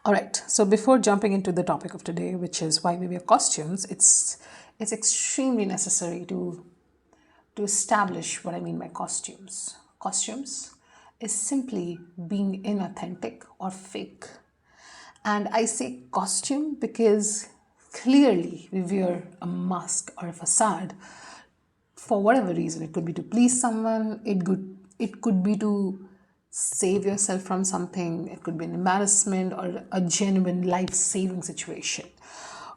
All right. So before jumping into the topic of today, which is why we wear costumes, it's extremely necessary to establish what I mean by costumes. Costumes is simply being inauthentic or fake. And I say costume because clearly we wear a mask or a facade for whatever reason. It could be to please someone, it could be to save yourself from something, it could be an embarrassment or a genuine life-saving situation.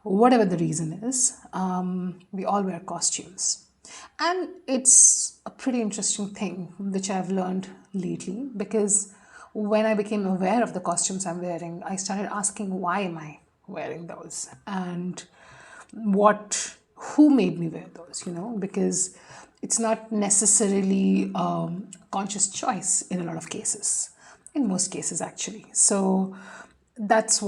Whatever the reason is, we all wear costumes. And it's a pretty interesting thing which I've learned lately, because when I became aware of the costumes I'm wearing, I started asking, why am I wearing those? And who made me wear those, because it's not necessarily conscious choice in a lot of cases, in most cases actually. So that is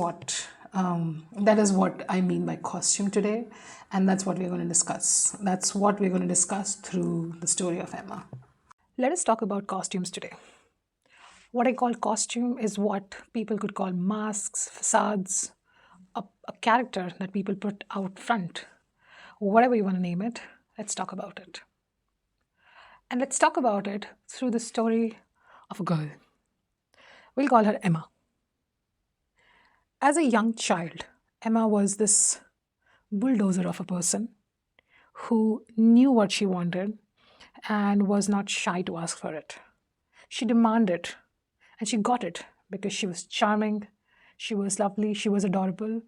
what I mean by costume today, and that's what we're going to discuss. That's what we're going to discuss through the story of Emma. Let us talk about costumes today. What I call costume is what people could call masks, facades, a character that people put out front. Whatever you want to name it, let's talk about it. And let's talk about it through the story of a girl. We'll call her Emma. As a young child, Emma was this bulldozer of a person who knew what she wanted and was not shy to ask for it. She demanded, and she got it because she was charming, she was lovely, she was adorable,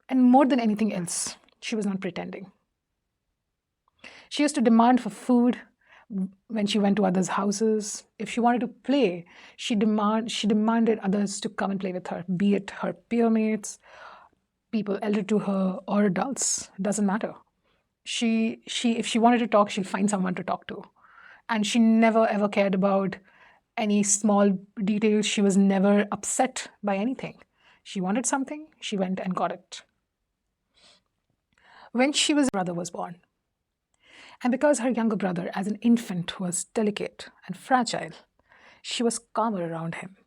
and more than anything else, she was not pretending. She used to demand for food when she went to others' houses. If she wanted to play, she demanded others to come and play with her, be it her peer mates, people elder to her, or adults. It doesn't matter. If she wanted to talk, she'll find someone to talk to. And she never ever cared about any small details. She was never upset by anything. She wanted something, she went and got it. When she was brother was born. And because her younger brother, as an infant, was delicate and fragile, she was calmer around him.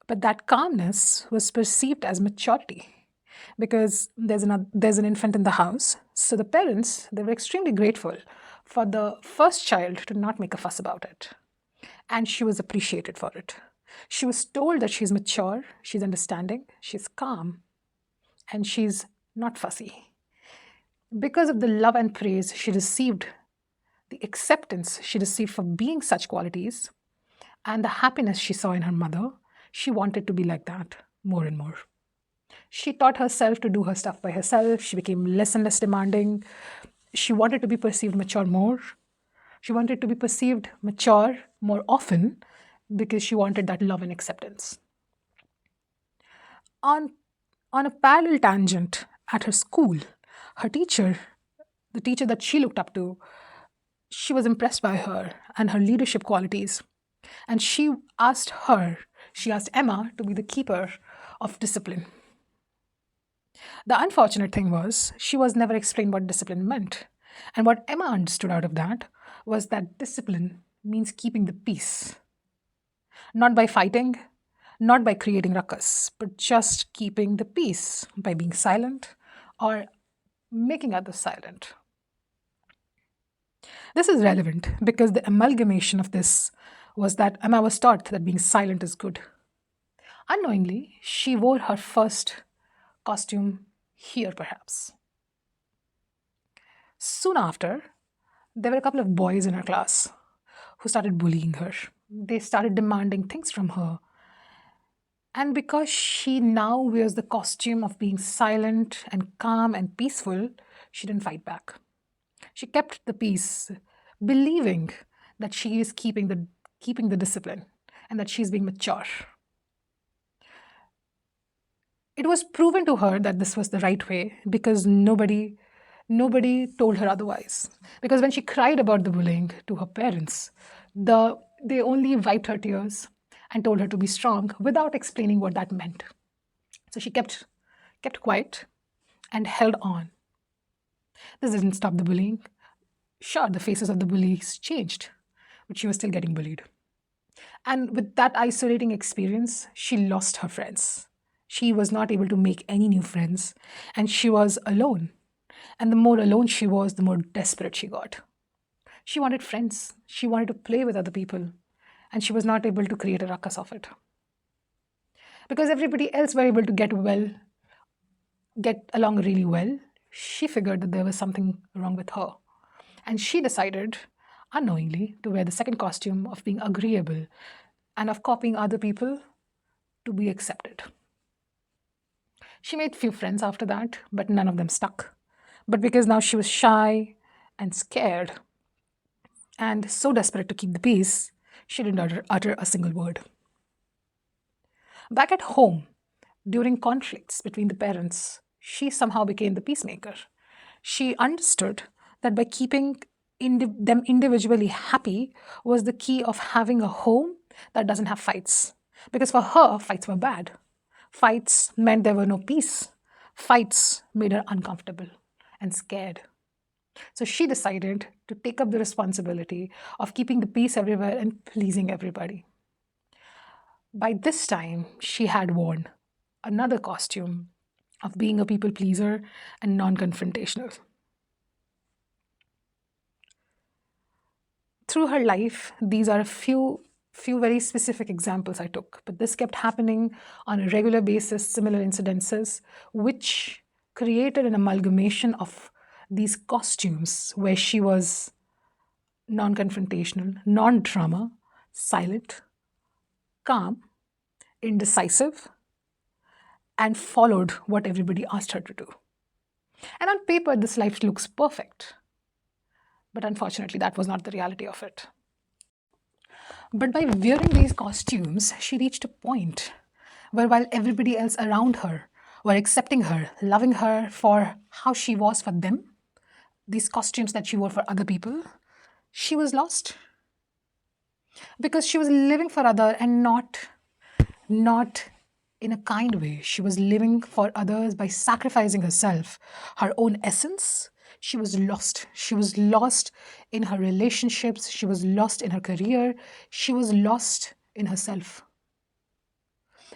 But that calmness was perceived as maturity, because there's an infant in the house. So the parents, they were extremely grateful for the first child to not make a fuss about it. And she was appreciated for it. She was told that she's mature, she's understanding, she's calm, and she's not fussy. Because of the love and praise she received, the acceptance she received for being such qualities, and the happiness she saw in her mother, she wanted to be like that more and more. She taught herself to do her stuff by herself. She became less and less demanding. She wanted to be perceived mature more. She wanted to be perceived mature more often because she wanted that love and acceptance. On a parallel tangent at her school, her teacher, the teacher that she looked up to, she was impressed by her and her leadership qualities. And she asked Emma to be the keeper of discipline. The unfortunate thing was, she was never explained what discipline meant. And what Emma understood out of that was that discipline means keeping the peace. Not by fighting, not by creating ruckus, but just keeping the peace by being silent or making others silent. This is relevant because the amalgamation of this was that Emma was taught that being silent is good. Unknowingly, she wore her first costume here, perhaps. Soon after, there were a couple of boys in her class who started bullying her. They started demanding things from her. And because she now wears the costume of being silent and calm and peaceful, she didn't fight back. She kept the peace, believing that she is keeping the discipline and that she's being mature. It was proven to her that this was the right way because nobody told her otherwise. Because when she cried about the bullying to her parents, they only wiped her tears and told her to be strong without explaining what that meant. So she kept quiet and held on. This didn't stop the bullying. Sure, the faces of the bullies changed, but she was still getting bullied. And with that isolating experience, she lost her friends. She was not able to make any new friends, and she was alone. And the more alone she was, the more desperate she got. She wanted friends, she wanted to play with other people, and she was not able to create a ruckus of it. Because everybody else were able to get along really well, she figured that there was something wrong with her. And she decided, unknowingly, to wear the second costume of being agreeable and of copying other people to be accepted. She made few friends after that, but none of them stuck. But because now she was shy and scared and so desperate to keep the peace, she didn't utter a single word. Back at home, during conflicts between the parents, she somehow became the peacemaker. She understood that by keeping them individually happy was the key of having a home that doesn't have fights. Because for her, fights were bad. Fights meant there were no peace. Fights made her uncomfortable and scared. So she decided to take up the responsibility of keeping the peace everywhere and pleasing everybody. By this time, she had worn another costume of being a people pleaser and non confrontational. Through her life, these are a few very specific examples I took, but this kept happening on a regular basis, similar incidences, which created an amalgamation of these costumes where she was non confrontational, non drama, silent, calm, indecisive, and followed what everybody asked her to do. And on paper, this life looks perfect. But unfortunately, that was not the reality of it. But by wearing these costumes, she reached a point where, while everybody else around her were accepting her, loving her for how she was for them, these costumes that she wore for other people, she was lost. Because she was living for other and not in a kind way. She was living for others by sacrificing herself, her own essence. She was lost. She was lost in her relationships. She was lost in her career. She was lost in herself.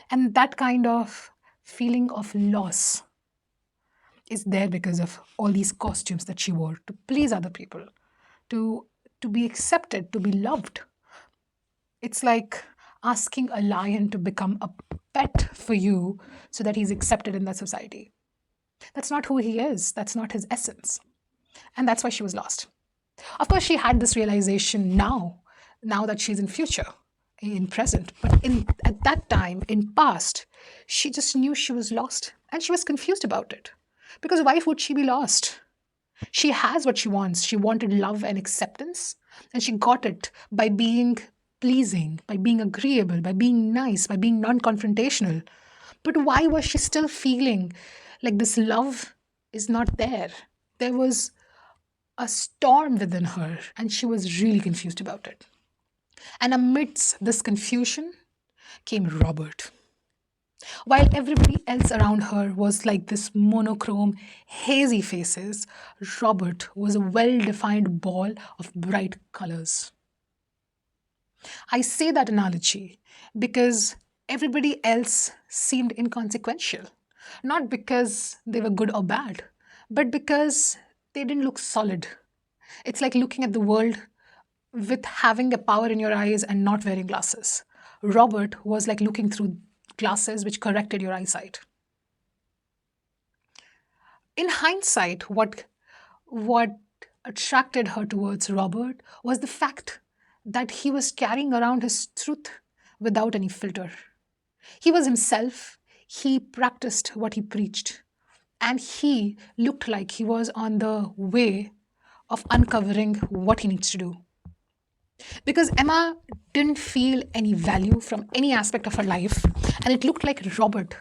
And that kind of feeling of loss is there because of all these costumes that she wore to please other people, to, to be accepted, to be loved. It's like asking a lion to become a pet for you so that he's accepted in that society. That's not who he is. That's not his essence. And that's why she was lost. Of course, she had this realization now that she's in future, in present. But at that time, in past, she just knew she was lost and she was confused about it. Because why would she be lost? She has what she wants. She wanted love and acceptance, and she got it by being pleasing, by being agreeable, by being nice, by being non confrontational. But why was she still feeling like this love is not there? There was a storm within her, and she was really confused about it. And amidst this confusion came Robert. While everybody else around her was like this monochrome, hazy faces, Robert was a well defined ball of bright colors. I say that analogy because everybody else seemed inconsequential, not because they were good or bad, but because they didn't look solid. It's like looking at the world with having a power in your eyes and not wearing glasses. Robert was like looking through glasses which corrected your eyesight. In hindsight, what attracted her towards Robert was the fact that he was carrying around his truth without any filter. He was himself, he practiced what he preached, and he looked like he was on the way of uncovering what he needs to do. Because Emma didn't feel any value from any aspect of her life, and it looked like Robert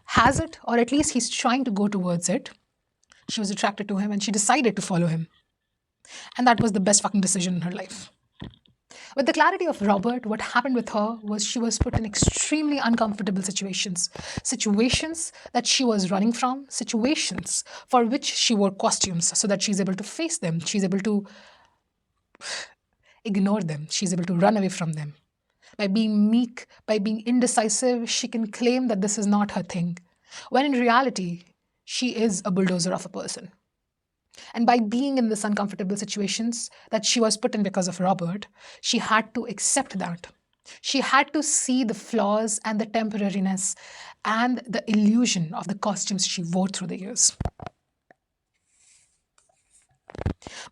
has it, or at least he's trying to go towards it. She was attracted to him and she decided to follow him. And that was the best fucking decision in her life. With the clarity of Robert, what happened with her was she was put in extremely uncomfortable situations. Situations that she was running from, situations for which she wore costumes so that she's able to face them. She's able to ignore them. She's able to run away from them. By being meek, by being indecisive, she can claim that this is not her thing, when in reality, she is a bulldozer of a person. And by being in this uncomfortable situations that she was put in because of Robert, she had to accept that. She had to see the flaws and the temporariness and the illusion of the costumes she wore through the years.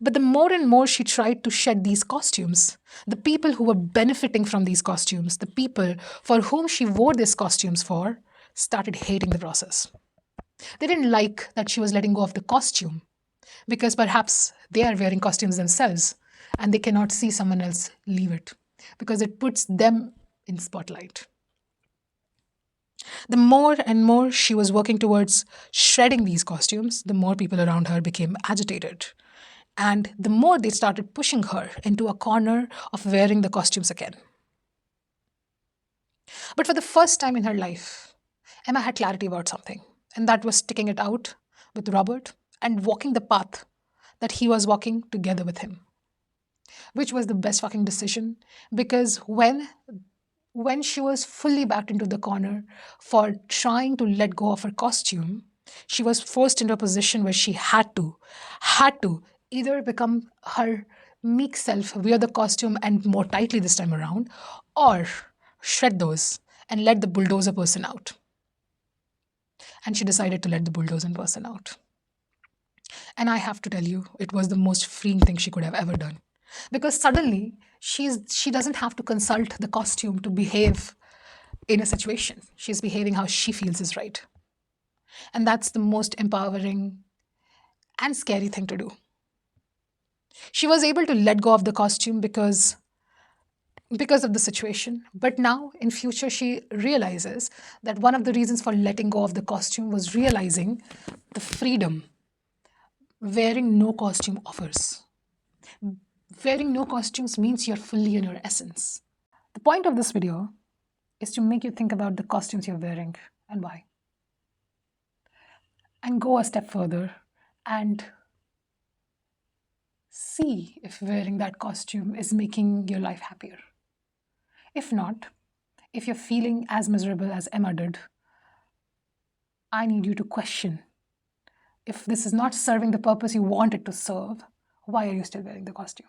But the more and more she tried to shed these costumes, the people who were benefiting from these costumes, the people for whom she wore these costumes for, started hating the process. They didn't like that she was letting go of the costume because perhaps they are wearing costumes themselves and they cannot see someone else leave it because it puts them in spotlight. The more and more she was working towards shredding these costumes, the more people around her became agitated. And the more they started pushing her into a corner of wearing the costumes again. But for the first time in her life, Emma had clarity about something, and that was sticking it out with Robert and walking the path that he was walking together with him, which was the best fucking decision because when she was fully backed into the corner for trying to let go of her costume, she was forced into a position where she had to either become her meek self, wear the costume and more tightly this time around, or shred those and let the bulldozer person out. And she decided to let the bulldozer person out. And I have to tell you, it was the most freeing thing she could have ever done. Because suddenly she doesn't have to consult the costume to behave in a situation. She's behaving how she feels is right. And that's the most empowering and scary thing to do. She was able to let go of the costume because of the situation. But now in future, she realizes that one of the reasons for letting go of the costume was realizing the freedom wearing no costume offers. Wearing no costumes means you're fully in your essence. The point of this video is to make you think about the costumes you're wearing and why. And go a step further and see if wearing that costume is making your life happier. If not, if you're feeling as miserable as Emma did, I need you to question if this is not serving the purpose you want it to serve, why are you still wearing the costume?